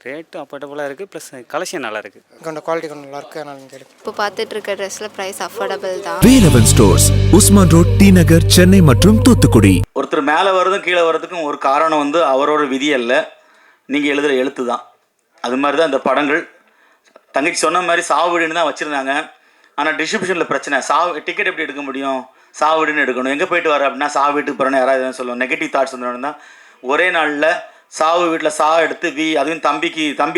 Rate அஃபோர்டபுளாக இருக்குது, plus collection நல்லா இருக்குது. கொஞ்சம் குவாலிட்டி கொஞ்சம் நல்லா இருக்குது. அதனால் நீங்கள் எடுக்கும். இப்போ பார்த்துட்டு இருக்க ட்ரெஸ்ஸில் ப்ரைஸ் அஃபோர்டபுள் தான். Velavan stores, Usman road, T Nagar, Chennai மற்றும் தூத்துக்குடி. ஒருத்தர் மேலே வரதும் கீழே வரதுக்கும் ஒரு காரணம் வந்து அவரோட விதி அல்ல, நீங்கள் எழுதுகிற எழுத்து தான். அது மாதிரி தான் இந்த படங்கள். தங்கச்சி சொன்ன மாதிரி சாவு வீடுன்னு தான் வச்சுருந்தாங்க. ஆனால் டிஸ்ட்ரிபியூஷனில் பிரச்சனை. டிக்கெட் எப்படி எடுக்க முடியும்? சாவு வீடுன்னு எடுக்கணும். எங்கே போயிட்டு வர அப்படின்னா சாவு வீட்டுக்கு போகிறேன்னு யாராவது எதுவும் சொல்லுவோம். நெகட்டிவ் தாட்ஸ் வந்து தான் ஒரே நாளில் சாவு வீட்டில் எடுத்து அதுவும் தம்பி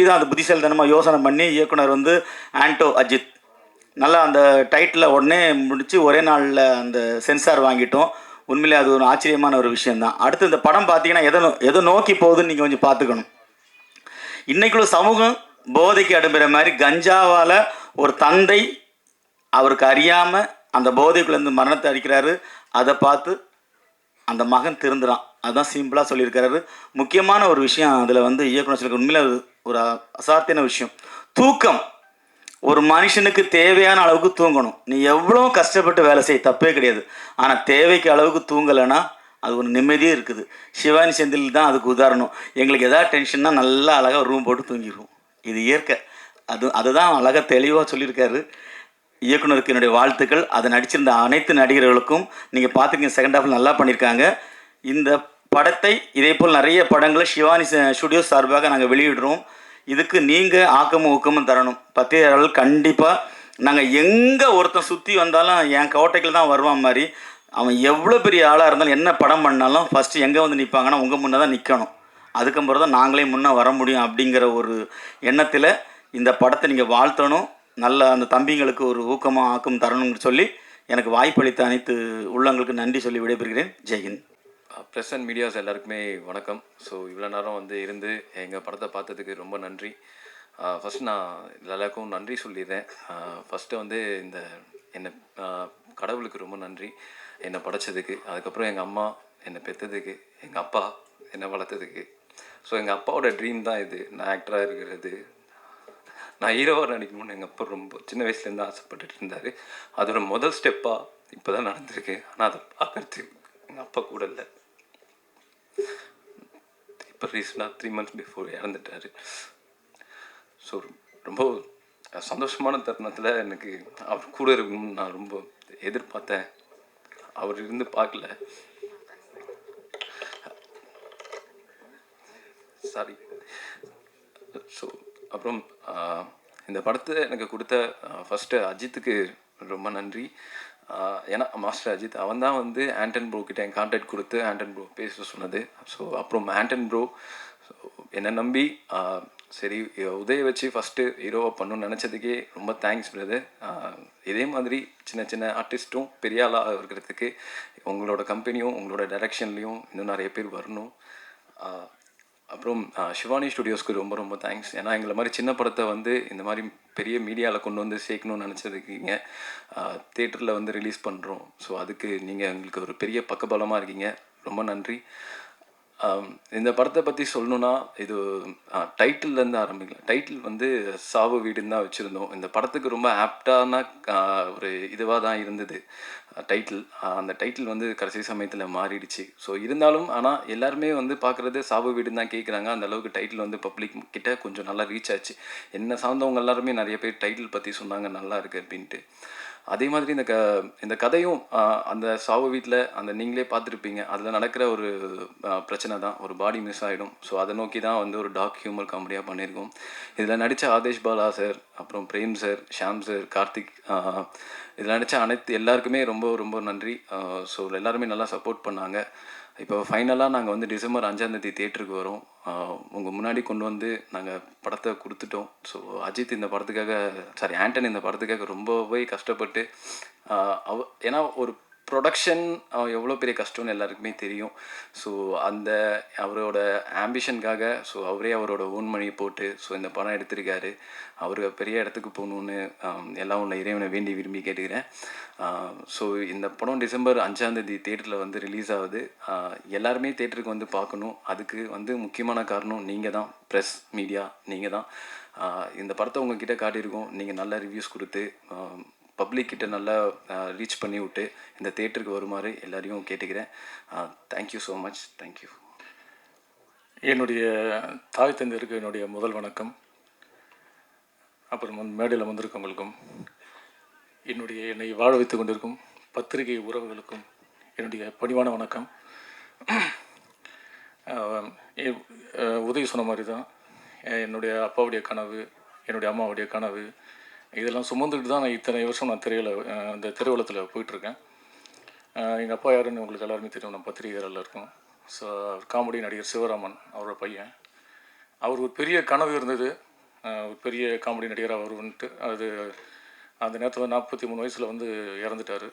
தான் அந்த புத்திசாலித்தனமாக யோசனை பண்ணி இயக்குனர் வந்து ஆண்டோ அஜித் நல்லா அந்த டைட்டில் உடனே முடித்து ஒரே நாளில் அந்த சென்சார் வாங்கிட்டோம். உண்மையிலே அது ஒரு ஆச்சரியமான ஒரு விஷயந்தான். அடுத்து இந்த படம் பார்த்தீங்கன்னா எதை நோக்கி போகுதுன்னு நீங்கள் கொஞ்சம் பார்த்துக்கணும். இன்றைக்குள்ள சமூகம் போதைக்கு அடுப்புற மாதிரி கஞ்சாவால் ஒரு தந்தை அவருக்கு அறியாமல் அந்த போதைக்குள்ளேருந்து மரணத்தை அடிக்கிறாரு. அதை பார்த்து அந்த மகன் திருந்துறான். அதுதான் சிம்பிளாக சொல்லியிருக்கிறாரு. முக்கியமான ஒரு விஷயம் அதில் வந்து இயக்குனர் சொல்லியிருக்க உண்மையில் ஒரு அசாத்தியான விஷயம். தூக்கம் ஒரு மனுஷனுக்கு தேவையான அளவுக்கு தூங்கணும். நீ எவ்வளோ கஷ்டப்பட்டு வேலை செய்ய தப்பே கிடையாது. ஆனால் தேவைக்கு அளவுக்கு தூங்கலைன்னா அது ஒரு நிம்மதியே இருக்குது. சிவானி செந்தில் தான் அதுக்கு உதாரணம். எங்களுக்கு எதாவது டென்ஷன்னா நல்லா அழகாக ரூம் போட்டு தூங்கிடுவோம். இது இயற்கை. அதுதான் அழகாக தெளிவாக சொல்லியிருக்காரு. இயக்குனருக்கு என்னுடைய வாழ்த்துக்கள். அதை நடிச்சிருந்த அனைத்து நடிகர்களுக்கும். நீங்கள் பார்த்துக்கிங்க, செகண்ட் ஹாஃபில் நல்லா பண்ணியிருக்காங்க. இந்த படத்தை இதே போல் நிறைய படங்களை சிவானி ஸ்டுடியோஸ் சார்பாக நாங்கள் வெளியிடுறோம். இதுக்கு நீங்கள் ஆக்கமும் ஊக்கமும் தரணும். பத்திரிகையாளர்கள் கண்டிப்பாக நாங்கள் எங்கே ஒருத்தன் சுற்றி வந்தாலும் என் கோட்டைக்கில் தான் வருவான் மாதிரி, அவன் எவ்வளோ பெரிய ஆளாக இருந்தாலும் என்ன படம் பண்ணாலும் ஃபஸ்ட்டு எங்கே வந்து நிற்பாங்கன்னா உங்கள் முன்னே தான் நிற்கணும். அதுக்கப்புறம் தான் நாங்களே முன்னே வர முடியும் அப்படிங்கிற ஒரு எண்ணத்தில் இந்த படத்தை நீங்கள் வாழ்த்தணும். நல்ல அந்த தம்பிங்களுக்கு ஒரு ஊக்கமாக ஆக்கம் தரணும்னு சொல்லி எனக்கு வாய்ப்பளித்த அனைத்து உள்ளங்களுக்கு நன்றி சொல்லி விடைபெறுகிறேன். ஜெய்ஹிந்த். ப்ரெஸ் அண்ட் மீடியாஸ் எல்லாருக்குமே வணக்கம். ஸோ இவ்வளோ நேரம் வந்து இருந்து எங்கள் படத்தை பார்த்ததுக்கு ரொம்ப நன்றி. ஃபஸ்ட்டு நான் எல்லாருக்கும் நன்றி சொல்லிடுறேன். ஃபஸ்ட்டு வந்து என்னை கடவுளுக்கு ரொம்ப நன்றி என்னை படைச்சதுக்கு. அதுக்கப்புறம் எங்கள் அம்மா என்னை பெற்றதுக்கு, எங்கள் அப்பா என்னை வளர்த்ததுக்கு. ஸோ எங்கள் அப்பாவோட ட்ரீம் தான் இது, நான் ஆக்டராக இருக்கிறது. நான் ஹீரோவாக நடிக்கணும்னு எங்கள் அப்பா ரொம்ப சின்ன வயசுலேருந்து ஆசைப்பட்டுட்டு இருந்தார். அதோட முதல் ஸ்டெப்பாக இப்போ தான் நடந்திருக்கு. ஆனால் அதை பார்க்கறதுக்கு எங்கள் அப்பா கூட இல்லை. இப்போ ரீசெண்டாக 3 months பிஃபோர் இறந்துட்டார். ஸோ ரொம்ப சந்தோஷமான தருணத்தில் எனக்கு அவர் கூட இருக்கணும்னு நான் ரொம்ப எதிர்பார்த்தேன். அவர் இருந்து பார்க்கல. சாரி. ஸோ அப்புறம் இந்த படத்தை எனக்கு கொடுத்த ஃபஸ்ட்டு அஜித்துக்கு ரொம்ப நன்றி. ஏன்னா மாஸ்டர் அஜித் அவன் தான் வந்து ஆண்டன் ப்ரோ கிட்ட என் கான்டாக்ட் கொடுத்து ஆண்டன் ப்ரோ பேச சொன்னது. ஸோ அப்புறம் ஆண்டன் ப்ரோ என்னை நம்பி சரி உதய வச்சு ஃபஸ்ட்டு ஹீரோவாக பண்ணணும்னு நினச்சதுக்கே ரொம்ப தேங்க்ஸ் பிரதர். இதே மாதிரி சின்ன சின்ன ஆர்டிஸ்ட்டும் பெரிய ஆளாக இருக்கிறதுக்கு உங்களோட கம்பெனியும் உங்களோட டைரக்ஷன்லேயும் இன்னும் நிறைய பேர் வரணும். அப்புறம் சிவானி ஸ்டுடியோஸ்க்கு ரொம்ப ரொம்ப தேங்க்ஸ். ஏன்னா எங்களை மாதிரி சின்ன படத்தை வந்து இந்த மாதிரி பெரிய மீடியாவில் கொண்டு வந்து சேர்க்கணும்னு நினச்சதுக்கீங்க. தேட்டரில் வந்து ரிலீஸ் பண்ணுறோம். ஸோ அதுக்கு நீங்கள் எங்களுக்கு ஒரு பெரிய பக்கபலமாக இருக்கீங்க. ரொம்ப நன்றி. இந்த படத்தை பற்றி சொல்லணுன்னா இது டைட்டில்லேருந்து ஆரம்பிக்கலாம். டைட்டில் வந்து சாவு வீடுன்னு தான் வச்சுருந்தோம். இந்த படத்துக்கு ரொம்ப ஆப்டான ஒரு இதுவாக தான் இருந்தது டைட்டில். அந்த டைட்டில் வந்து கடைசி சமயத்தில் மாறிடுச்சு. ஸோ இருந்தாலும் ஆனால் எல்லாருமே வந்து பார்க்குறது சாவு வீடுன்னு தான் கேட்குறாங்க. அந்தளவுக்கு டைட்டில் வந்து பப்ளிக் கிட்ட கொஞ்சம் நல்லா ரீச் ஆச்சு. என்ன சார்ந்தவங்க எல்லாருமே நிறைய பேர் டைட்டில் பற்றி சொன்னாங்க நல்லா இருக்குது அப்படின்ட்டு. அதே மாதிரி இந்த கதையும் அந்த சாவு வீட்டில் அந்த நீங்களே பார்த்துருப்பீங்க. அதில் நடக்கிற ஒரு பிரச்சனை தான், ஒரு பாடி மிஸ் ஆகிடும். ஸோ அதை நோக்கி தான் வந்து ஒரு டார்க் ஹியூமர் காமெடியாக பண்ணியிருக்கோம். இதில் நடித்த ஆதேஷ் பாலா சார், அப்புறம் பிரேம் சார், ஷாம் சார், கார்த்திக், இதில் நடித்த அனைத்து எல்லாருக்குமே ரொம்ப ரொம்ப நன்றி. ஸோ எல்லாருமே நல்லா சப்போர்ட் பண்ணாங்க. இப்போ ஃபைனலாக நாங்கள் வந்து December 5 தேட்டருக்கு வரோம். உங்கள் முன்னாடி கொண்டு வந்து நாங்கள் படத்தை கொடுத்துட்டோம். ஸோ அஜித் இந்த படத்துக்காக ஆண்டன் இந்த படத்துக்காக ரொம்பவே கஷ்டப்பட்டு ஏன்னா ஒரு ப்ரொடக்ஷன் எவ்வளோ பெரிய கஷ்டம்னு எல்லாருக்குமே தெரியும். ஸோ அவரோட ஆம்பிஷனுக்காக அவரே அவரோட ஓன் மணி போட்டு இந்த படம் எடுத்திருக்காரு. அவர் பெரிய இடத்துக்கு போகணுன்னு எல்லாம் உள்ள இறைவனை வேண்டி விரும்பி கேட்டுக்கிறேன். ஸோ இந்த படம் December 5 தேட்டரில் வந்து ரிலீஸ் ஆகுது. எல்லாருமே தேட்டருக்கு வந்து பார்க்கணும். அதுக்கு வந்து முக்கியமான காரணம் நீங்கள் தான், ப்ரெஸ் மீடியா நீங்கள் தான். இந்த படத்தை உங்ககிட்ட காட்டியிருக்கோம். நீங்கள் நல்ல ரிவ்யூஸ் கொடுத்து பப்ளிக்கிட்ட நல்லா ரீச் பண்ணி விட்டு இந்த தேட்டருக்கு வருமாறு எல்லாரையும் கேட்டுக்கிறேன். Thank you so much. தேங்க்யூ. என்னுடைய தாய் தந்தையருக்கு என்னுடைய முதல் வணக்கம். அப்புறம் மேடையில் வந்திருக்கவங்களுக்கும், என்னை வாழ வைத்து கொண்டிருக்கும் பத்திரிகை உறவுகளுக்கும் என்னுடைய பணிவான வணக்கம். உதவி சொன்ன மாதிரி தான் என்னுடைய அப்பாவுடைய கனவு, என்னுடைய அம்மாவுடைய கனவு, இதெல்லாம் சுமந்துக்கிட்டு தான் நான் இத்தனை வருஷம் இந்த திரையுலகத்தில் போயிட்டுருக்கேன். எங்கள் அப்பா யாருன்னு உங்களுக்கு எல்லாருமே தெரியும், நம்ம பத்திரிகைகளில் இருக்கோம். ஸோ காமெடி நடிகர் சிவராமன் அவரோட பையன். அவர் ஒரு பெரிய கனவு இருந்தது, ஒரு பெரிய காமெடி நடிகராக வருவன்ட்டு. அந்த நேரத்தில் 43 வயசில் இறந்துட்டார்.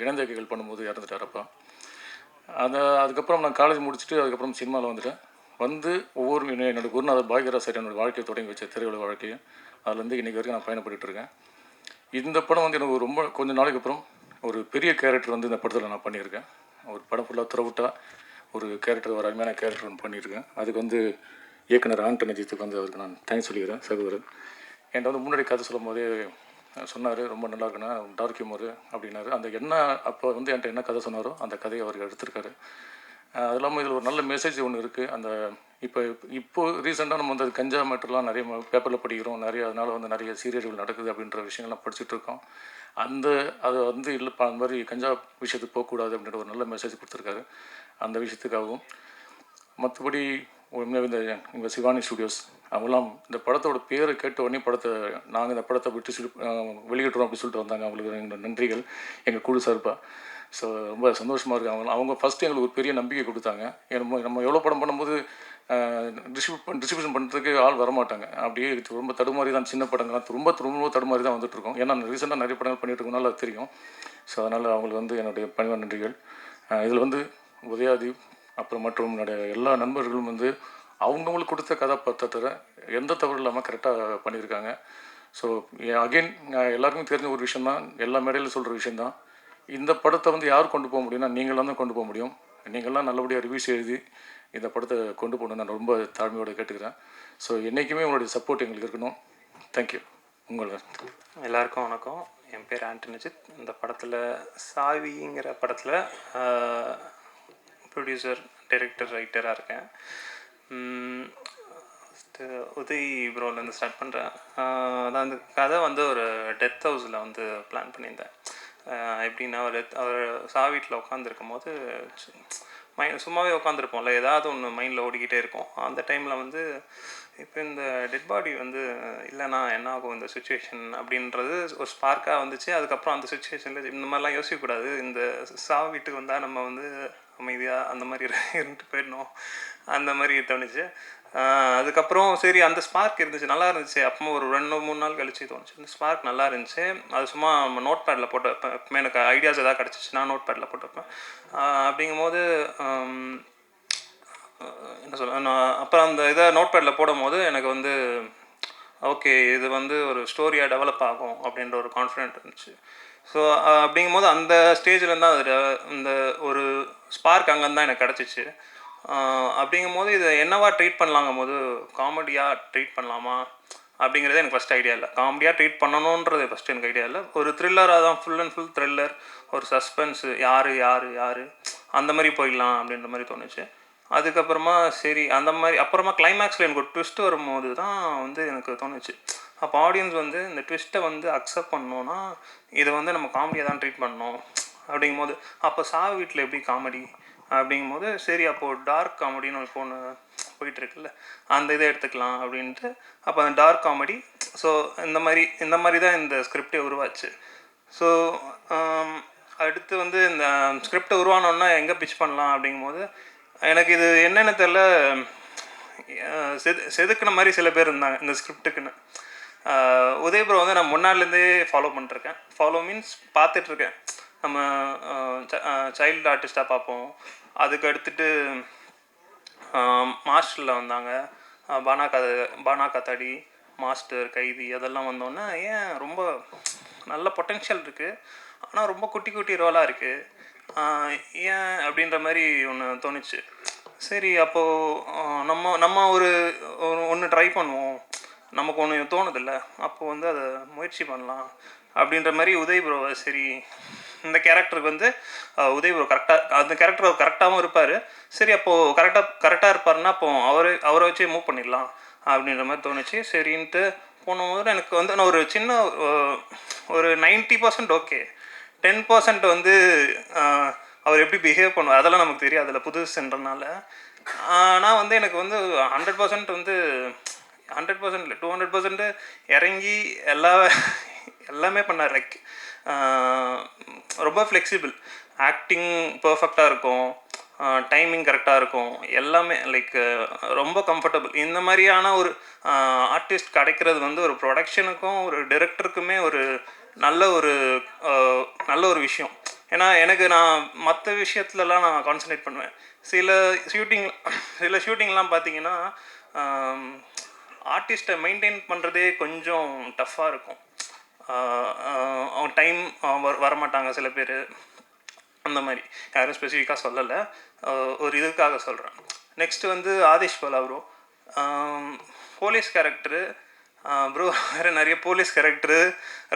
இளந்தேக்கைகள் பண்ணும்போது இறந்துட்டார் அப்பா. அதுக்கப்புறம் நான் காலேஜ் முடிச்சுட்டு அதுக்கப்புறம் சினிமாவில் வந்துட்டேன். ஒவ்வொரு என்னோடய குருநாதர் பாக்யராஜ் சார் என்னோடய வாழ்க்கையை தொடங்கி வச்ச திரையுலக வாழ்க்கையை, அதுலேருந்து இன்றைக்கி வரைக்கும் நான் பயணப்பட்டுருக்கேன். இந்த படம் எனக்கு ரொம்ப கொஞ்சம் நாளைக்கு அப்புறம் ஒரு பெரிய கேரக்டர் இந்த படத்தில் நான் பண்ணியிருக்கேன். ஒரு படம் ஃபுல்லாக த்ரவுட்டாக ஒரு கேரக்டர், ஒரு அருமையான கேரக்டர் ஒன்று பண்ணியிருக்கேன். அதுக்கு இயக்குனர் ஆண்டன் அஜித்துக்கு அவருக்கு நான் தேங்க்ஸ் சொல்லிக்கிறேன். சகோதரர் என்கிட்ட முன்னாடி கதை சொல்லும் போதே சொன்னார், ரொம்ப நல்லா இருக்குண்ணா, டார்க் ஹியூமரு அப்படின்னாரு. அப்போ என்கிட்ட என்ன கதை சொன்னாரோ அந்த கதையை அவர் எடுத்திருக்காரு. அது இல்லாமல் இதில் ஒரு நல்ல மெசேஜ் ஒன்று இருக்குது. இப்போ ரீசெண்டாக நம்ம கஞ்சா மேட்டர்லாம் நிறைய பேப்பரில் படிக்கிறோம், அதனால் நிறைய சீரியல்கள் நடக்குது அப்படின்ற விஷயங்கள்லாம் படிச்சுட்டு இருக்கோம். அது இல்லைப்பா, அந்த மாதிரி கஞ்சா விஷயத்துக்கு போகக்கூடாது அப்படின்ற ஒரு நல்ல மெசேஜ் கொடுத்துருக்காரு. அந்த விஷயத்துக்காகவும் மற்றபடி உண்மையாக இந்த சிவானி ஸ்டுடியோஸ் அவங்களாம் இந்த படத்தோட பேரை கேட்ட உடனே நாங்கள் இந்த படத்தை விட்டு வெளியிடுறோம் அப்படின்னு சொல்லிட்டு வந்தாங்க. அவங்களுக்கு எங்களோட நன்றிகள் எங்கள் குழு சார்பாக. ஸோ ரொம்ப சந்தோஷமாக இருக்குது. அவங்க ஃபஸ்ட்டு எங்களுக்கு ஒரு பெரிய நம்பிக்கை கொடுத்தாங்க. நம்ம எவ்வளோ படம் பண்ணும்போது டிஸ்ட்ரிபியூஷன் பண்ணுறதுக்கு ஆள் வரமாட்டாங்க. அப்படியே ரொம்ப தடுமாறி தான், சின்ன படங்கள்லாம் ரொம்ப தடுமாறி தான் வந்துட்டுருக்கோம். ஏன்னா ரீசெண்டாக நிறைய படங்கள் பண்ணிகிட்டு இருக்கனால அது தெரியும். ஸோ அதனால் அவங்களுக்கு என்னுடைய பணிவான நன்றிகள். இதில் உதயாதி அப்புறம் மற்றும் என்னுடைய எல்லா நண்பர்களும் அவங்கவுங்களுக்கு கொடுத்த கதாபாத்திரத்தை எந்த தவறு இல்லாமல் கரெக்டாக பண்ணியிருக்காங்க. ஸோ அகெயின் எல்லாருக்கும் தெரிஞ்ச ஒரு விஷயந்தான், எல்லா மேடையில் சொல்கிற விஷயந்தான், இந்த படத்தை யார் கொண்டு போக முடியும்னா நீங்களாம் தான் கொண்டு போக முடியும். நீங்கள்லாம் நல்லபடியாக ரிவ்யூஸ் எழுதி இந்த படத்தை கொண்டு போகணுன்னு நான் ரொம்ப தாழ்மையோடு கேட்டுக்கிறேன். ஸோ என்றைக்குமே உங்களுடைய சப்போர்ட் எங்களுக்கு இருக்கணும். தேங்க்யூ. எல்லாருக்கும் வணக்கம். என் பேர் ஆண்டன் அஜித். இந்த படத்தில் சாவிங்கிற படத்தில் ப்ரொடியூசர், டைரக்டர், ரைட்டராக இருக்கேன். உதய் ப்ரோலேருந்து ஸ்டார்ட் பண்ணுறேன். அதான் அந்த கதை ஒரு டெத் ஹவுஸில் பிளான் பண்ணியிருந்தேன். எப்படின்னா அவர் சாவீட்டில் உட்காந்துருக்கும் போது சும்மாவே உட்காந்துருப்போம்ல, ஏதாவது ஒன்று மைண்டில் ஓடிக்கிட்டே இருக்கும். அந்த டைமில் இப்போ இந்த டெட் பாடி இல்லைனா என்ன ஆகும் இந்த சுச்சுவேஷன் அப்படின்றது ஒரு ஸ்பார்க்காக வந்துச்சு. அதுக்கப்புறம் அந்த சுச்சுவேஷனில் இந்த மாதிரிலாம் யோசிக்கக்கூடாது, இந்த சாவு வீட்டுக்கு வந்தால் நம்ம அமைதியாக அந்த மாதிரி இருந்துட்டு போயிடணும், அந்த மாதிரி தோணுச்சு. அதுக்கப்புறம் சரி அந்த ஸ்பார்க் இருந்துச்சு, நல்லா இருந்துச்சு. அப்போ ஒரு 2-3 நாள் கழிச்சு தோணுச்சு, இந்த ஸ்பார்க் நல்லா இருந்துச்சு. அது சும்மா நம்ம நோட் பேடில் போட்டு வைப்பேன். எப்பவுமே எனக்கு ஐடியாஸ் எதாவது கிடச்சிச்சுன்னா நோட் பேடில் போட்டு வைப்பேன். அப்படிங்கும்போது என்ன சொல்ல, நான் அப்புறம் அந்த இதை நோட் பேடில் போடும் போது எனக்கு ஓகே இது ஒரு ஸ்டோரியாக டெவலப் ஆகும் அப்படின்ற ஒரு கான்ஃபிடென்ட் இருந்துச்சு. ஸோ அப்படிங்கும்போது அந்த ஸ்டேஜில் தான் இந்த ஒரு ஸ்பார்க் அங்கேருந்து தான் எனக்கு கிடச்சிச்சு. அப்படிங்கும்போது இதை என்னவா ட்ரீட் பண்ணலாங்கும் போது காமெடியாக ட்ரீட் பண்ணலாமா அப்படிங்கிறதே எனக்கு ஃபஸ்ட் ஐடியா இல்லை. காமெடியாக ட்ரீட் பண்ணணுன்றது ஃபஸ்ட்டு எனக்கு ஐடியா இல்லை. ஒரு த்ரில்லராக தான், ஃபுல் அண்ட் ஃபுல் த்ரில்லர், ஒரு சஸ்பென்ஸு, யார் அந்த மாதிரி போயிடலாம் அப்படின்ற மாதிரி தோணுச்சு. அதுக்கப்புறமா சரி அந்த மாதிரி அப்புறமா கிளைமேக்ஸில் எனக்கு ஒரு ட்விஸ்ட் வரும்போது தான் எனக்கு தோணுச்சு, அப்போ ஆடியன்ஸ் இந்த ட்விஸ்ட்டை அக்செப்ட் பண்ணோன்னா இதை நம்ம காமெடியாக தான் ட்ரீட் பண்ணணும். அப்படிங்கும்போது அப்போ சாவு வீட்டில் எப்படி காமெடி அப்படிங்கும்போது சரி அப்போது டார்க் காமெடின்னு ஒன்று போயிட்டுருக்குல்ல, அந்த இதை எடுத்துக்கலாம் அப்படின்ட்டு அப்போ அந்த டார்க் காமெடி. ஸோ இந்த மாதிரி தான் இந்த ஸ்கிரிப்டே உருவாச்சு. ஸோ அடுத்து இந்த ஸ்கிரிப்டை உருவானோன்னா எங்கே பிச் பண்ணலாம் அப்படிங்கும்போது எனக்கு இது என்னென்னு தெரில, செதுக்குன மாதிரி சில பேர் இருந்தாங்க இந்த ஸ்கிரிப்டுக்குன்னு. உதய் ப்ரோ நான் முன்னாடிலேருந்தே ஃபாலோ பண்ணிட்டுருக்கேன். ஃபாலோ மீன்ஸ் பார்த்துட்ருக்கேன். நம்ம சைல்டு ஆர்டிஸ்ட்டாக பார்ப்போம். அதுக்கு அடுத்துட்டு மாஸ்டரில் வந்தாங்க, பானா காத்தாடி, மாஸ்டர், கைதி, அதெல்லாம் வந்தோன்னே ஏன் ரொம்ப நல்ல பொட்டென்ஷியல் இருக்குது, ஆனால் ரொம்ப குட்டி ரோலாக இருக்குது ஏன் அப்படின்ற மாதிரி ஒன்று தோணுச்சு. சரி அப்போது நம்ம ஒன்று ட்ரை பண்ணுவோம், நமக்கு ஒன்று தோணுதில்ல, அப்போது அதை முயற்சி பண்ணலாம் அப்படின்ற மாதிரி உதய் ப்ரோவை சரி இந்த கேரக்டருக்கு வந்து உதய் ப்ரோ கரெக்டாக அந்த கேரக்டர் அவர் கரெக்டாகவும் இருப்பார். சரி அப்போது கரெக்டாக இருப்பாருன்னா அப்போ அவரை வச்சே மூவ் பண்ணிடலாம் அப்படின்ற மாதிரி தோணுச்சு. சரின்ட்டு போகும்போது எனக்கு வந்து நான் ஒரு சின்ன ஒரு 90% ஓகே, 10% வந்து அவர் எப்படி பிஹேவ் பண்ணுவார் அதெல்லாம் நமக்கு தெரியும், அதில் புதுசுன்றனால. ஆனால் வந்து எனக்கு வந்து 100% வந்து 100% இல்லை 200% இறங்கி எல்லாமே பண்ணார். லைக் ரொம்ப ஃப்ளெக்சிபிள், ஆக்டிங் பர்ஃபெக்டாக இருக்கும், டைமிங் கரெக்டாக இருக்கும், எல்லாமே லைக் ரொம்ப கம்ஃபர்டபுள். இந்த மாதிரியான ஒரு ஆர்டிஸ்ட் கிடைக்கிறது வந்து ஒரு ப்ரொடக்ஷனுக்கும் ஒரு டைரக்டருக்குமே ஒரு நல்ல ஒரு விஷயம். ஏன்னா எனக்கு நான் மற்ற விஷயத்துலலாம் நான் கான்சன்ட்ரேட் பண்ணுவேன். சில ஷூட்டிங்லாம் பார்த்தீங்கன்னா ஆர்டிஸ்ட்டை மெயின்டைன் பண்ணுறதே கொஞ்சம் டஃப்பாக இருக்கும். அவங்க டைம் வரமாட்டாங்க சில பேர், அந்த மாதிரி யாரும் ஸ்பெசிஃபிக்காக சொல்லலை, ஒரு இதுக்காக சொல்கிறேன். நெக்ஸ்ட்டு வந்து Aadish Bala bro, police character bro, வேறு நிறைய போலீஸ் கேரக்டரு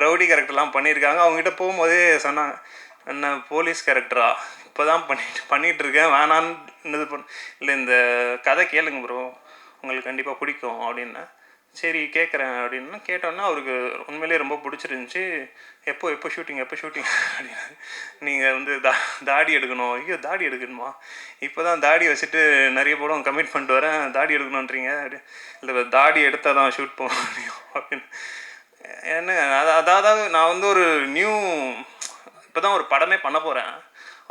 ரவுடி கேரக்டர்லாம் பண்ணியிருக்காங்க. அவங்ககிட்ட போகும்போதே சொன்னாங்க, என்ன போலீஸ் கேரக்டரா இப்போ தான் பண்ணிகிட்ருக்கேன், வேணான்னு இது இல்லை இந்த கதை கேளுங்க ப்ரோ உங்களுக்கு கண்டிப்பாக பிடிக்கும் அப்படின்னு. சரி கேட்குறேன் அப்படின்னு கேட்டோன்னா அவருக்கு உண்மையிலேயே ரொம்ப பிடிச்சிருந்துச்சி. எப்போ ஷூட்டிங் அப்படின்னு. நீங்கள் வந்து தாடி எடுக்கணும். ஐயோ தாடி எடுக்கணுமா, இப்போ தான் தாடி வச்சுட்டு நிறைய படம் கமிட் பண்ணிட்டு வரேன், தாடி எடுக்கணுன்றீங்க அப்படி. இல்லை தாடி எடுத்தால் தான் ஷூட் போக முடியும் அப்படின்னு. என்ன அதாவது நான் வந்து ஒரு இப்போ தான் ஒரு படமே பண்ண போகிறேன்.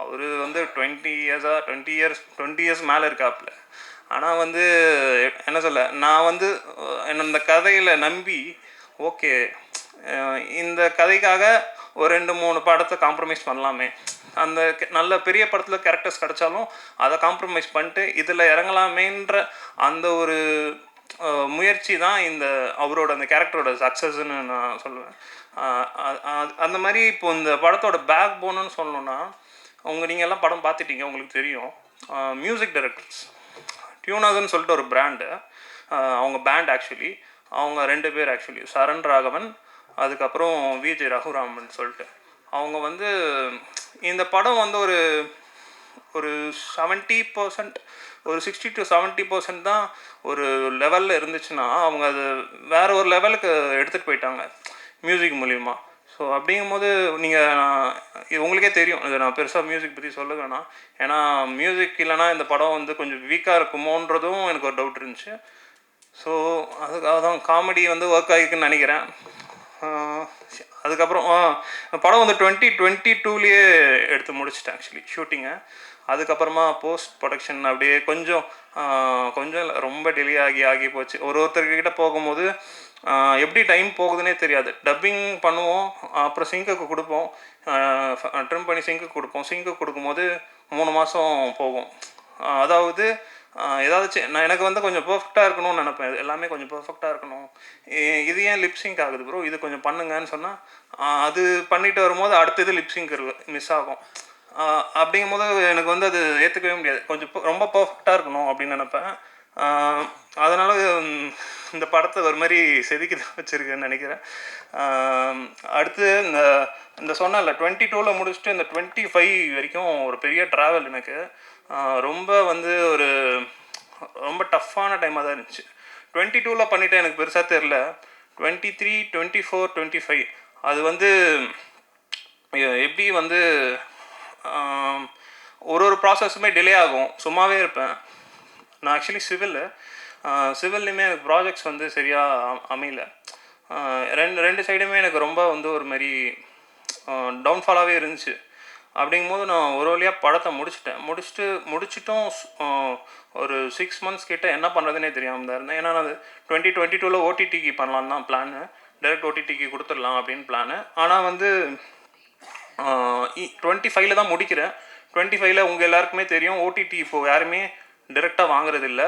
அவர் வந்து 20 இயர்ஸ் மேலே இருக்காப்புல. ஆனால் வந்து என்ன சொல்ல, நான் வந்து இந்த கதையில் நம்பி ஓகே இந்த கதைக்காக ஒரு 2-3 படத்தை காம்ப்ரமைஸ் பண்ணலாமே, அந்த நல்ல பெரிய படத்தில் கேரக்டர்ஸ் கிடச்சாலும் அதை காம்ப்ரமைஸ் பண்ணிட்டு இதில் இறங்கலாமேன்ற அந்த ஒரு முயற்சி தான் அவரோட அந்த கேரக்டரோட சக்ஸஸ்ன்னு நான் சொல்லுவேன். அந்த மாதிரி இப்போ இந்த படத்தோட பேக் போனுன்னு சொல்லணுன்னா, நீங்கள் எல்லாம் படம் பார்த்துட்டீங்க, உங்களுக்கு தெரியும். மியூசிக் டைரக்டர்ஸ் டியூனாகன்னு சொல்லிட்டு ஒரு பிராண்டு, அவங்க பேண்ட் ஆக்சுவலி, அவங்க 2 பேர் ஆக்சுவலி, சரண் ராகவன் அதுக்கப்புறம் விஜய் ரகுராமன் சொல்லிட்டு. அவங்க வந்து இந்த படம் வந்து ஒரு 70%, ஒரு 60 to 70% தான் ஒரு லெவலில் இருந்துச்சுன்னா அவங்க அது வேறு ஒரு லெவலுக்கு எடுத்துகிட்டு போயிட்டாங்க மியூசிக் மூலிமா. ஸோ அப்படிங்கும்போது நீங்கள் உங்களுக்கே தெரியும், இது நான் பெருசாக மியூசிக் பற்றி சொல்ல வேணாம். ஏன்னா மியூசிக் இல்லைனா இந்த படம் வந்து கொஞ்சம் வீக்காக இருக்குமோன்றதும் எனக்கு ஒரு டவுட் இருந்துச்சு. ஸோ அதுக்காக தான் காமெடி வந்து ஒர்க் ஆகிருக்குன்னு நினைக்கிறேன். அதுக்கப்புறம் படம் வந்து 2022 எடுத்து முடிச்சிட்டேன் ஆக்சுவலி ஷூட்டிங்கை. அதுக்கப்புறமா போஸ்ட் ப்ரொடக்ஷன் அப்படியே கொஞ்சம் ரொம்ப டிலே ஆகி போச்சு. ஒருத்தர்கிட்ட போகும்போது எப்படி டைம் போகுதுன்னே தெரியாது. டப்பிங் பண்ணுவோம், அப்புறம் சிங்குக்கு கொடுப்போம், ட்ரிம் பண்ணி சிங்குக்கு கொடுக்கும்போது 3 மாதம் போகும். அதாவது ஏதாவது எனக்கு வந்து கொஞ்சம் பர்ஃபெக்டாக இருக்கணும்னு நினப்பேன், எல்லாமே கொஞ்சம் பர்ஃபெக்டாக இருக்கணும். இது ஏன் லிப்ஸிங்க் ஆகுது ப்ரோ, இது கொஞ்சம் பண்ணுங்கன்னு சொன்னால் அது பண்ணிட்டு வரும்போது அடுத்தது லிப்ஸிங்க் மிஸ் ஆகும். அப்படிங்கும்போது எனக்கு வந்து அது ஏற்றுக்கவே முடியாது, கொஞ்சம் ரொம்ப பர்ஃபெக்டாக இருக்கணும் அப்படின்னு நினப்பேன். அதனால் இந்த படத்தை ஒரு மாதிரி செதுக்கி வச்சுருக்கேன்னு நினைக்கிறேன். அடுத்து இந்த சொன்னல 22 முடிச்சுட்டு இந்த 25 வரைக்கும் ஒரு பெரிய ட்ராவல் எனக்கு. ரொம்ப வந்து ரொம்ப டஃப்பான டைமாக தான் இருந்துச்சு. 22 பண்ணிவிட்டு எனக்கு பெருசாக தெரில. 23, 24, 25 அது வந்து எப்படி வந்து ஒரு ப்ராசஸுமே டிலே ஆகும், சும்மாவே இருப்பேன். நான் ஆக்சுவலி சிவில்லையுமே எனக்கு ப்ராஜெக்ட்ஸ் வந்து சரியாக அமையல. ரெண்டு சைடுமே எனக்கு ரொம்ப வந்து ஒரு மாதிரி டவுன்ஃபாலாகவே இருந்துச்சு. அப்படிங்கும்போது நான் ஒரு வழியாக படத்தை முடிச்சிட்டும் ஒரு 6 months கிட்ட என்ன பண்ணுறதுனே தெரியாமல் தான் இருந்தேன். ஏன்னா நான் 2022 ஓடிடிக்கு பண்ணலான்னு தான் பிளானு, டைரக்ட் ஓடிடிக்கு கொடுத்துடலாம் அப்படின்னு பிளானு. ஆனால் வந்து 25 தான் முடிக்கிறேன். 25 உங்கள் எல்லாருக்குமே தெரியும், ஓடிடி இப்போது யாருமே டைரெக்டாக வாங்குறதில்ல,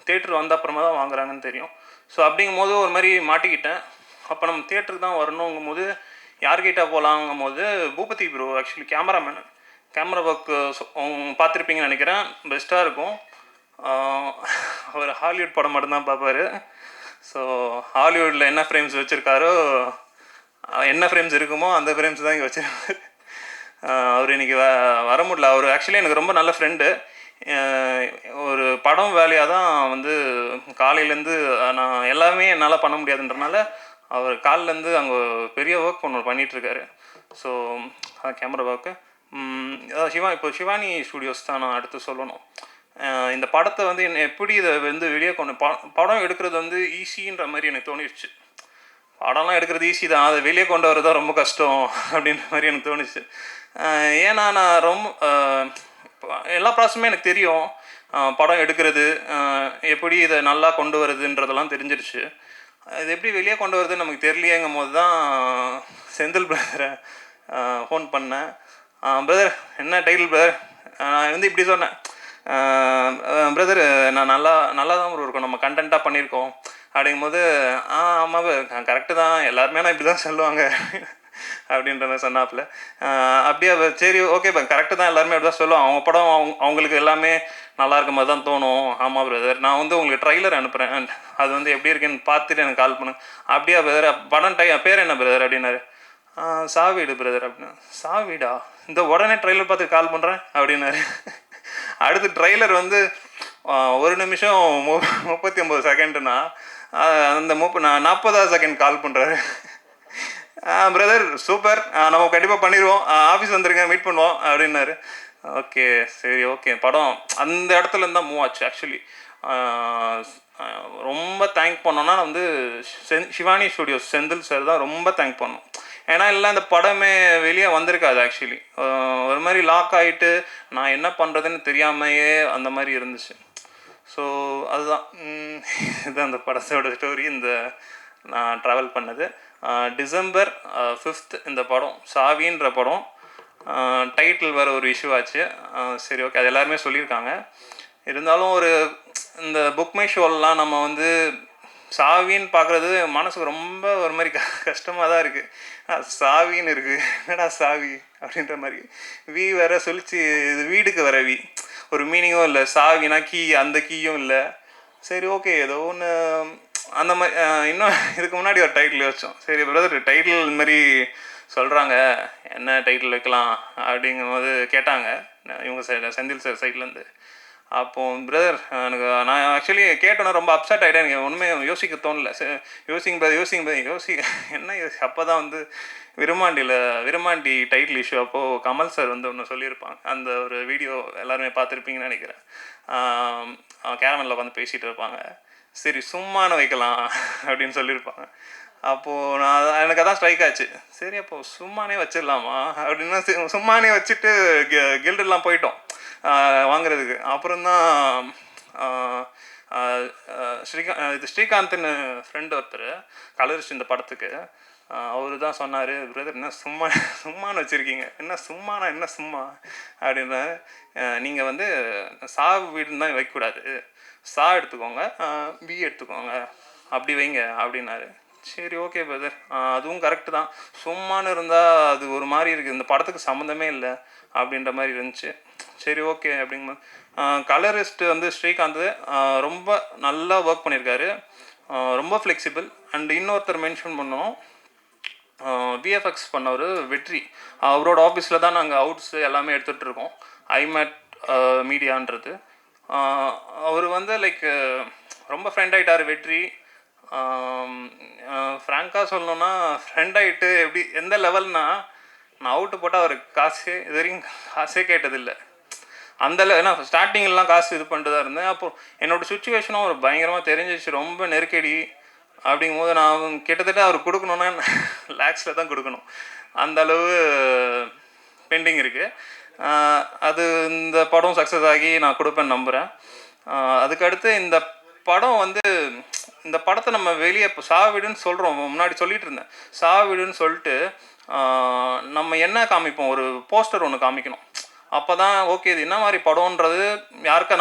தேட்டர் வந்த அப்புறமா தான் வாங்குறாங்கன்னு தெரியும். ஸோ அப்படிங்கும்போது ஒரு மாதிரி மாட்டிக்கிட்டேன். அப்போ நம்ம தேட்டருக்கு தான் வரணுங்கும் போது யார்கிட்ட போகலாங்கும் போது Boopathi bro actually camera work பார்த்துருப்பீங்கன்னு நினைக்கிறேன், பெஸ்ட்டாக இருக்கும். அவர் ஹாலிவுட் படம் மட்டும்தான் பார்ப்பார். ஸோ ஹாலிவுட்டில் என்ன ஃப்ரேம்ஸ் வச்சுருக்காரோ, என்ன ஃப்ரேம்ஸ் இருக்குமோ அந்த ஃப்ரேம்ஸ் தான் இங்கே வச்சுருக்காரு. அவர் இன்றைக்கி வர முடியல. அவர் ஆக்சுவலி எனக்கு ரொம்ப நல்ல ஃப்ரெண்டு. ஒரு படம் வேலையாக தான் வந்து காலையிலேருந்து நான் எல்லாமே என்னால் பண்ண முடியாதுன்றனால அவர் காலிலேருந்து அங்கே பெரிய ஒர்க் ஒன்று பண்ணிகிட்ருக்காரு. ஸோ கேமரா ஒர்க்கு இப்போ சிவானி ஸ்டூடியோஸ் தான் நான் அடுத்து சொல்லணும். இந்த படத்தை வந்து எப்படி இதை வந்து வெளியே படம் எடுக்கிறது வந்து ஈஸின்ற மாதிரி எனக்கு தோணிடுச்சு. படம்லாம் எடுக்கிறது ஈஸி தான், அதை வெளியே கொண்டு வரது தான் ரொம்ப கஷ்டம் அப்படின்ற மாதிரி எனக்கு தோணுச்சு. ஏன்னா நான் ரொம்ப எல்லா ப்ராசஸுமே எனக்கு தெரியும். படம் எடுக்கிறது எப்படி இதை நல்லா கொண்டு வருதுன்றதெல்லாம் தெரிஞ்சிருச்சு. இது எப்படி வெளியே கொண்டு வருதுன்னு நமக்கு தெரியலையேங்கும் போது தான் செந்தில் பிரதரை ஃபோன் பண்ணேன். பிரதர் என்ன டைட்டில் பிரதர்? நான் வந்து இப்படி சொன்னேன், பிரதர் நான் நல்லா தான் இருக்கும், நம்ம கண்டென்ட்டாக பண்ணியிருக்கோம் அப்படிங்கும்போது ஆமாம் கரெக்டு தான், எல்லாருமே நான் இப்படி தான் சொல்லுவாங்க அப்படின்ற மாதிரி சொன்னாப்புல. அப்படியே சரி ஓகே கரெக்டு தான், எல்லாருமே அப்படி தான் சொல்லுவோம், அவங்க படம் அவங்களுக்கு எல்லாமே நல்லா இருக்க மாதிரி தான் தோணும். ஆமாம் பிரதர், நான் வந்து உங்களுக்கு ட்ரைலர் அனுப்புகிறேன், அது வந்து எப்படி இருக்குன்னு பார்த்துட்டு எனக்கு கால் பண்ணுங்க. அப்படியா பிரதர், படம் பேர் என்ன பிரதர் அப்படின்னாரு. சாவீடு பிரதர் அப்படின்னா. சாவீடா, இந்த உடனே ட்ரைலர் பார்த்து கால் பண்ணுறேன் அப்படின்னாரு. அடுத்து ட்ரைலர் வந்து 1 நிமிஷம் 39 செகண்டுனா அந்த 40வது செகண்ட் கால் பண்ணுறாரு. பிரதர் சூப்பர், நம்ம கண்டிப்பாக பண்ணிடுவோம், ஆஃபீஸ் வந்துருங்க, மீட் பண்ணுவோம் அப்படின்னாரு. ஓகே சரி ஓகே. படம் அந்த இடத்துலேருந்து தான் மூவ் ஆச்சு. ஆக்சுவலி ரொம்ப தேங்க் பண்ணோன்னா வந்து சிவானி ஸ்டூடியோஸ் செந்தில் சார் தான் ரொம்ப தேங்க் பண்ணோம். ஏன்னா இல்லை இந்த படமே வெளியே வந்திருக்காது. ஆக்சுவலி ஒரு மாதிரி லாக் ஆகிட்டு நான் என்ன பண்ணுறதுன்னு தெரியாமையே அந்த மாதிரி இருந்துச்சு. ஸோ அதுதான் இதுதான் அந்த படத்தோட ஸ்டோரி. இந்த நான் ட்ராவல் பண்ணது டிசம்பர் 5th இந்த படம் சாவின்ற படம் டைட்டில் வேறு ஒரு இஷ்யூ ஆச்சு. சரி ஓகே, அது எல்லாருமே சொல்லியிருக்காங்க. இருந்தாலும் இந்த புக் மை ஷோலாம் நம்ம வந்து சாவின்னு பார்க்குறது மனசுக்கு ரொம்ப ஒரு மாதிரி கஷ்டமாக தான் இருக்குது. சாவின்னு இருக்குது, என்னடா சாவி அப்படின்ற மாதிரி. வீ வேற சொல்லிச்சு, இது வீடுக்கு வர வீ, ஒரு மீனிங்கும் இல்லை. சாவினா கீ, அந்த கீயும் இல்லை. சரி ஓகே ஏதோ ஒன்று அந்த மாதிரி. இன்னும் இதுக்கு முன்னாடி ஒரு டைட்டில் வச்சோம். சரி பிரதர் டைட்டில் இந்த மாதிரி சொல்கிறாங்க, என்ன டைட்டில் வைக்கலாம் அப்படிங்கும்போது கேட்டாங்க இவங்க செந்தில் சார் சைட்லேருந்து. அப்போது பிரதர் எனக்கு நான் ஆக்சுவலி கேட்டோன்னா ரொம்ப அப்செட் ஆகிட்டேன். எனக்கு ஒன்றுமே யோசிக்க தோணல. என்ன அப்போ தான் வந்து விருமாண்டி டைட்டில் இஷ்யூ அப்போது கமல் சார் வந்து ஒன்று சொல்லியிருப்பாங்க. அந்த ஒரு வீடியோ எல்லாருமே பார்த்துருப்பீங்கன்னு நினைக்கிறேன். கேரமனில் உட்காந்து பேசிகிட்டு இருப்பாங்க. சரி சும்மானு வைக்கலாம் அப்படின்னு சொல்லியிருப்பாங்க. அப்போது எனக்கு அதான் ஸ்ட்ரைக் ஆச்சு. சரி அப்போது சும்மானே வச்சிடலாமா அப்படின்னா சும்மானே வச்சுட்டு கில்டெல்லாம் போயிட்டோம் வாங்குறதுக்கு. அப்புறம்தான் ஸ்ரீகாந்த்னு ஃப்ரெண்ட் ஒருத்தர் கலரிஸ்ட் இந்த படத்துக்கு, அவர் தான் சொன்னார், பிரதர் என்ன சும்மானு வச்சுருக்கீங்க, என்ன சும்மானா என்ன சும்மா அப்படின்னா, நீங்கள் வந்து வீடுன்னு தான் வைக்கக்கூடாது, எடுத்துக்கோங்க, பி எடுத்துக்கோங்க, அப்படி வைங்க அப்படின்னாரு. சரி ஓகே பிரதர், அதுவும் கரெக்டு தான், சும்மானு இருந்தால் அது ஒரு மாதிரி இருக்குது, இந்த படத்துக்கு சம்மந்தமே இல்லை அப்படின்ற மாதிரி இருந்துச்சு. சரி ஓகே அப்படிங்கும்போது கலரிஸ்ட் வந்து ஸ்ரீகாந்த் ரொம்ப நல்லா ஒர்க் பண்ணியிருக்காரு, ரொம்ப ஃப்ளெக்சிபிள். அண்ட் இன்னொருத்தர் மென்ஷன் பண்ணோம், விஎஃப்எக்ஸ் பண்ணவர் வெற்றி, அவரோட ஆஃபீஸில் தான் நாங்கள் அவுட்ஸு எல்லாமே எடுத்துகிட்ருக்கோம், ஐமேட் மீடியான்றது. அவர் வந்து லைக் ரொம்ப ஃப்ரெண்ட் ஆகிட்டார் வெற்றி. ஃப்ராங்காக சொல்லணுன்னா ஃப்ரெண்ட் ஆகிட்டு எப்படி எந்த லெவல்னா, நான் அவுட்டு போட்டால் அவர் இது வரைக்கும் காசே கேட்டதில்லை. அந்த ஏன்னா ஸ்டார்டிங்கெலாம் காசு இது பண்ணிட்டு தான் இருந்தேன். அப்போது என்னோடய சுச்சுவேஷனும் அவர் பயங்கரமாக தெரிஞ்சிச்சு, ரொம்ப நெருக்கடி அப்படிங்கும்போது நான் கிட்டத்தட்ட அவர் கொடுக்கணுன்னா லேக்ஸில் தான் கொடுக்கணும், அந்த அளவு பெண்டிங் இருக்குது. அது இந்த படம் சக்ஸஸ் ஆகி நான் கொடுப்பேன்னு நம்புகிறேன். அதுக்கடுத்து இந்த படம் வந்து இந்த படத்தை நம்ம வெளியே இப்போ சாவீடுன்னு சொல்கிறோம், முன்னாடி சொல்லிகிட்டு இருந்தேன், சாவீடுன்னு சொல்லிட்டு நம்ம என்ன காமிப்போம், ஒரு போஸ்டர் ஒன்று காமிக்கணும். அப்போ தான் ஓகே இது என்ன மாதிரி படம்ன்றது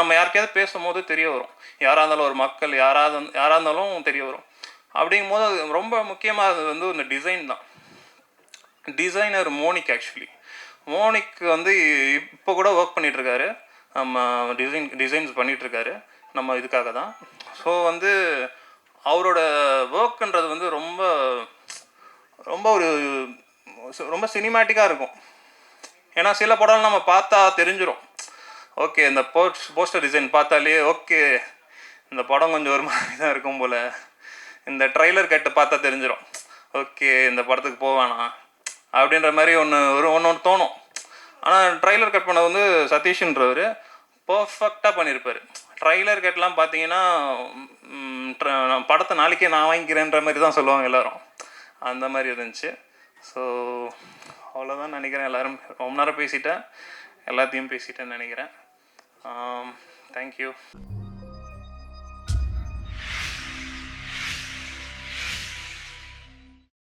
நம்ம யாருக்கையாவது பேசும்போது தெரிய வரும், யாராக இருந்தாலும் ஒரு மக்கள் யாராக இருந்தாலும் தெரிய வரும். அப்படிங்கும்போது அது ரொம்ப முக்கியமாக அது வந்து இந்த டிசைன் தான். டிசைனர் மோனிக், ஆக்சுவலி மோனிக் வந்து இப்போ கூட ஒர்க் பண்ணிகிட்ருக்காரு, நம்ம டிசைன்ஸ் பண்ணிகிட்ருக்காரு நம்ம இதுக்காக தான். ஸோ வந்து அவரோட ஒர்க்குன்றது வந்து ரொம்ப ரொம்ப ஒரு ரொம்ப சினிமேட்டிக்காக இருக்கும். ஏன்னா சில படம் நம்ம பார்த்தா தெரிஞ்சிடும். ஓகே இந்த போஸ்டர் டிசைன் பார்த்தாலே ஓகே இந்த படம் கொஞ்சம் ஒரு மாதிரி தான் இருக்கும் போல். இந்த ட்ரைலர் கட்டு பார்த்தா தெரிஞ்சிடும், ஓகே இந்த படத்துக்கு போவானா அப்படின்ற மாதிரி ஒன்று தோணும். ஆனால் ட்ரைலர் கட் பண்ண வந்து சதீஷ்ன்றவர் பர்ஃபெக்டாக பண்ணியிருப்பார். ட்ரைலர் கட்லாம் பார்த்தீங்கன்னா படத்தை நாளைக்கே நான் வாங்கிக்கிறேன்ற மாதிரி தான் சொல்லுவாங்க எல்லோரும். அந்த மாதிரி இருந்துச்சு. ஸோ அவ்வளோதான் நினைக்கிறேன். எல்லோரும் ரொம்ப நேரம் பேசிட்டேன், எல்லாத்தையும் பேசிட்டேன்னு நினைக்கிறேன். தேங்க்யூ.